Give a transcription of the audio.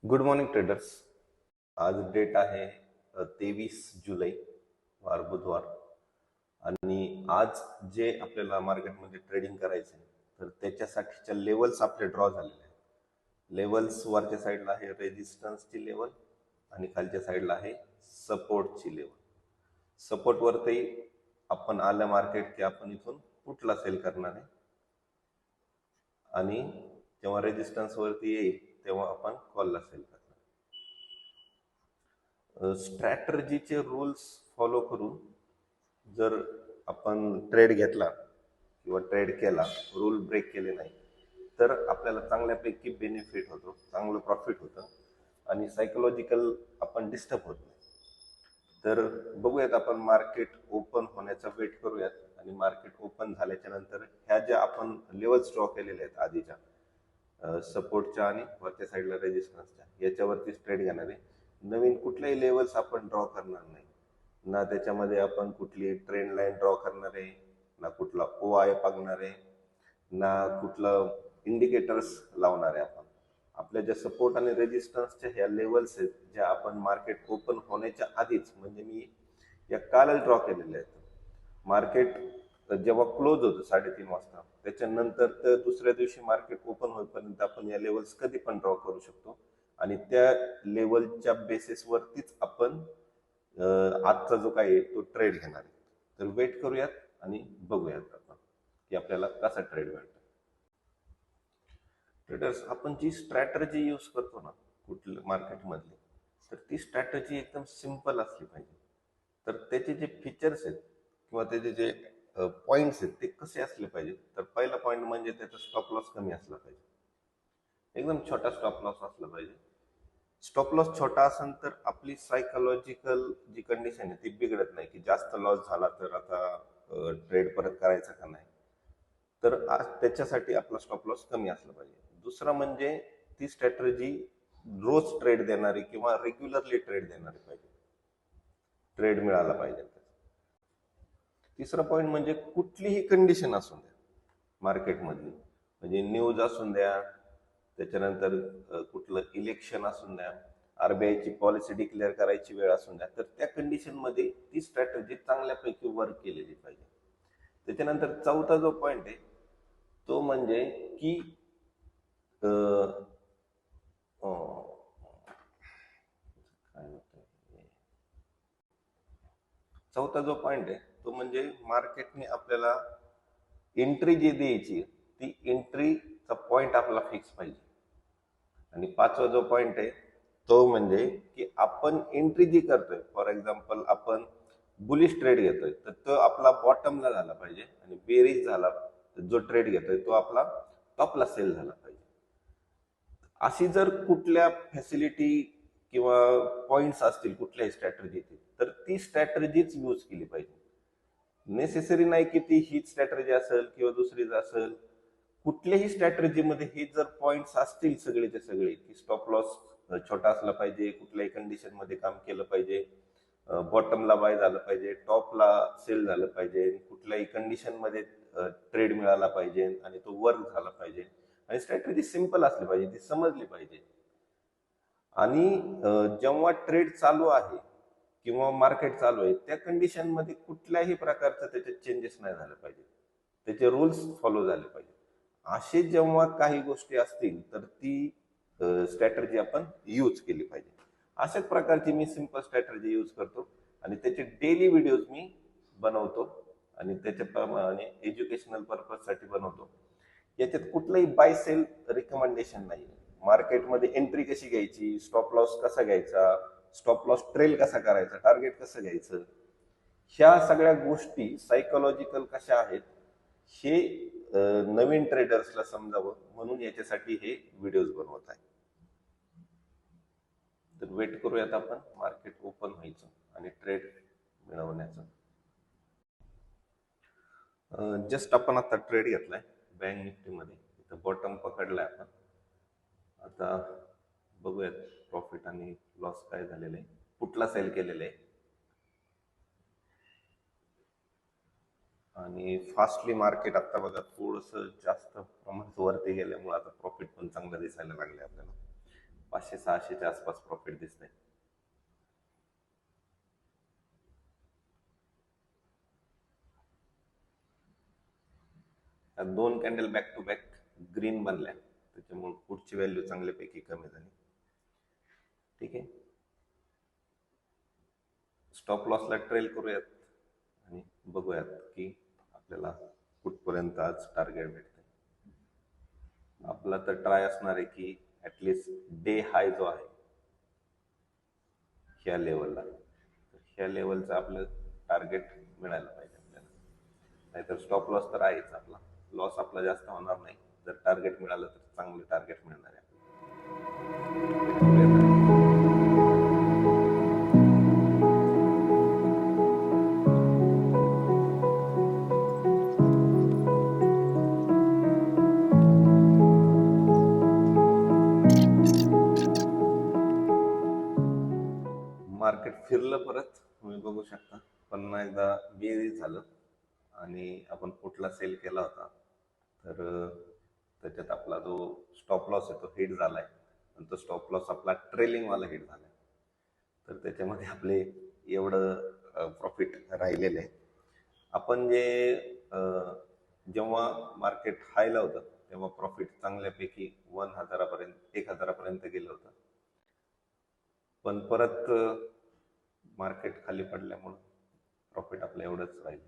Good morning traders. आज date आहे 23 जुलै, वार बुधवार. आणि आज जे आपल्याला मार्केटमध्ये ट्रेडिंग करायचं आहे तर त्याच्यासाठीच्या लेवल्स आपले ड्रॉ झालेले आहेत. लेवल्स वरच्या साईडला आहे रेजिस्टन्सची लेवल आणि खालच्या साईडला आहे सपोर्टची लेवल. सपोर्टवरती आपण आलं मार्केट की आपण इथून पुटला सेल करणार आहे आणि जेव्हा रेजिस्टन्स वरती येईल तेव्हा आपण कॉलला सेल करणार. स्ट्रॅटर्जीचे रूल्स फॉलो करून जर आपण ट्रेड घेतला किंवा ट्रेड केला, रूल ब्रेक केले नाही, तर आपल्याला चांगल्यापैकी बेनिफिट होतो, चांगलं प्रॉफिट होतं आणि सायकोलॉजिकल आपण डिस्टर्ब होत नाही. तर बघूयात, आपण मार्केट ओपन होण्याचा वेट करूयात आणि मार्केट ओपन झाल्याच्या नंतर ह्या ज्या आपण लेवल्स ड्रॉ केलेल्या आहेत आधीच्या सपोर्टच्या आणि वरच्या साईडला रेजिस्टन्सच्या, याच्यावरतीच ट्रेड घेणार आहे. नवीन कुठल्याही लेवल्स आपण ड्रॉ करणार नाही ना, त्याच्यामध्ये आपण कुठली ट्रेंड लाईन ड्रॉ करणार आहे, ना कुठला OI बघणार आहे, ना कुठलं इंडिकेटर्स लावणार आहे. आपण आपल्या ज्या सपोर्ट आणि रेजिस्टन्सच्या ह्या लेवल्स आहेत, ज्या आपण मार्केट ओपन होण्याच्या आधीच, म्हणजे मी या कालच ड्रॉ केलेल्या आहेत. मार्केट जेव्हा क्लोज होतं 3:30 वाजता, त्याच्यानंतर तर दुसऱ्या दिवशी मार्केट ओपन होईपर्यंत आपण या लेवल्स कधी पण ड्रॉ करू शकतो आणि त्या लेवलच्या बेसिसवरतीच आपण आजचा जो काही तो ट्रेड घेणार आहे. तर वेट करूयात आणि बघूयात आपण की आपल्याला कसा ट्रेड मिळतो. ट्रेडर्स, आपण जी स्ट्रॅटर्जी यूज करतो ना कुठल्या मार्केटमधली, तर ती स्ट्रॅटर्जी एकदम सिंपल असली पाहिजे. तर त्याचे जे फीचर्स आहेत किंवा त्याचे जे पॉइंट्स आहेत ते कसे असले पाहिजे, तर पहिला पॉइंट म्हणजे त्याचा स्टॉप लॉस कमी असला पाहिजे. एकदम छोटा स्टॉप लॉस असला पाहिजे. स्टॉप लॉस छोटा असेल तर आपली सायकोलॉजिकल जी कंडिशन आहे ती बिघडत नाही की जास्त लॉस झाला तर आता ट्रेड परत करायचा का नाही. तर त्याच्यासाठी आपला स्टॉप लॉस कमी असला पाहिजे. दुसरा म्हणजे ती स्ट्रॅटर्जी रोज ट्रेड देणारी किंवा रेग्युलरली ट्रेड देणारी पाहिजे, ट्रेड मिळाला पाहिजे. तिसरा पॉईंट म्हणजे कुठलीही कंडिशन असू द्या मार्केटमधली, म्हणजे न्यूज असून द्या, त्याच्यानंतर कुठलं इलेक्शन असून द्या, RBIची पॉलिसी डिक्लेअर करायची वेळ असून द्या, तर त्या कंडिशनमध्ये ती स्ट्रॅटर्जी चांगल्यापैकी वर्क केलेली पाहिजे. त्याच्यानंतर चौथा जो पॉईंट आहे तो म्हणजे की चौथा जो पॉइंट आहे तो म्हणजे मार्केटने आपल्याला एंट्री जी द्यायची ती एंट्रीचा पॉइंट आपला फिक्स पाहिजे. आणि पाचवा जो पॉइंट आहे तो म्हणजे की आपण एंट्री जी करतोय, फॉर एक्झाम्पल आपण बुलिश ट्रेड घेतोय, तर तो आपला बॉटमला झाला पाहिजे आणि बेरीज झाला जो ट्रेड घेतोय तो आपला टॉपला सेल झाला पाहिजे. अशी जर कुठल्या फॅसिलिटी किंवा पॉइंट्स असतील कुठल्याही स्ट्रॅटर्जीचे, तर ती स्ट्रॅटर्जीच यूज केली पाहिजे. नेसेसरी नाही की ती हीच स्ट्रॅटर्जी असेल किंवा दुसरीच असेल. कुठल्याही स्ट्रॅटर्जीमध्ये हे जर पॉइंट्स असतील सगळेचे सगळे, की स्टॉप लॉस छोटा असला पाहिजे, कुठल्याही कंडिशन मध्ये काम केलं पाहिजे, बॉटमला बाय झालं पाहिजे, टॉपला सेल झालं पाहिजे, कुठल्याही कंडिशन मध्ये ट्रेड मिळाला पाहिजे आणि तो वर्क झाला पाहिजे आणि स्ट्रॅटर्जी सिंपल असली पाहिजे, ती समजली पाहिजे. आणि जेव्हा ट्रेड चालू आहे किंवा मार्केट चालू आहे त्या कंडिशन मध्ये कुठल्याही प्रकारचं त्याच्यात चेंजेस नाही झाले पाहिजे, त्याचे रूल्स फॉलो झाले पाहिजे. असे जेव्हा काही गोष्टी असतील तर ती स्ट्रॅटर्जी आपण यूज केली पाहिजे. अशाच प्रकारची मी सिंपल स्ट्रॅटर्जी यूज करतो आणि त्याचे डेली व्हिडिओज मी बनवतो आणि त्याच्याप्रमाणे एज्युकेशनल पर्पज साठी बनवतो. याच्यात कुठलंही बाय सेल रिकमेंडेशन नाही. मार्केटमध्ये एंट्री कशी घ्यायची, स्टॉप लॉस कसा घ्यायचा, स्टॉप लॉस ट्रेल कसा करायचा, टार्गेट कसं घ्यायचं, ह्या सगळ्या गोष्टी सायकोलॉजिकल कशा आहेत हे नवीन ट्रेडर्सला समजावं म्हणून याच्यासाठी हे व्हिडिओज बनवत आहे. तर वेट करूयात आपण मार्केट ओपन व्हायचं आणि ट्रेड मिळवण्याचं. जस्ट आपण आता ट्रेड घेतलाय बँक निफ्टी मध्ये, इथं बॉटम पकडलाय आपण. आता बघूयात प्रॉफिट आणि लॉस काय झालेलं आहे. कुठला सेल केलेला आहे आणि फास्टली मार्केट आता बघा थोडस जास्त प्रमाणात वरती गेल्यामुळे आता प्रॉफिट पण चांगलं दिसायला लागले आपल्याला. 500-600च्या आसपास प्रॉफिट दिसतंय. दोन candle back to back green बनल्या, त्याच्यामुळे पुढची व्हॅल्यू चांगल्यापैकी कमी झाली. ठीक आहे, स्टॉप लॉसला ट्रेल करूयात आणि बघूयात की आपल्याला कुठपर्यंत आज टार्गेट भेटते. आपला तर ट्राय असणार आहे की ऍटलिस्ट डे हाय जो आहे ह्या लेवलला, ह्या लेवलचं आपलं टार्गेट मिळायला पाहिजे आपल्याला. नाहीतर स्टॉप लॉस तर आहेच, आपला लॉस आपला जास्त होणार नाही. जर टार्गेट मिळालं तर चांगलं टार्गेट मिळणार आहे. मार्केट फिरलं परत, तुम्ही बघू शकता. पुन्हा एकदा बेरीज झालं आणि आपण कुठला सेल केला होता तर त्याच्यात आपला जो स्टॉप लॉस आहे तो हिट झालाय, आणि तो स्टॉप लॉस आपला ट्रेलिंग वाला हिट झालाय. तर त्याच्यामध्ये आपले एवढं प्रॉफिट राहिलेलं आहे. आपण जे जेव्हा मार्केट हायला होतं तेव्हा प्रॉफिट चांगल्यापैकी 1000पर्यंत गेलं होतं. पण परत मार्केट खाली पडल्यामुळं प्रॉफिट आपलं एवढंच राहिलं.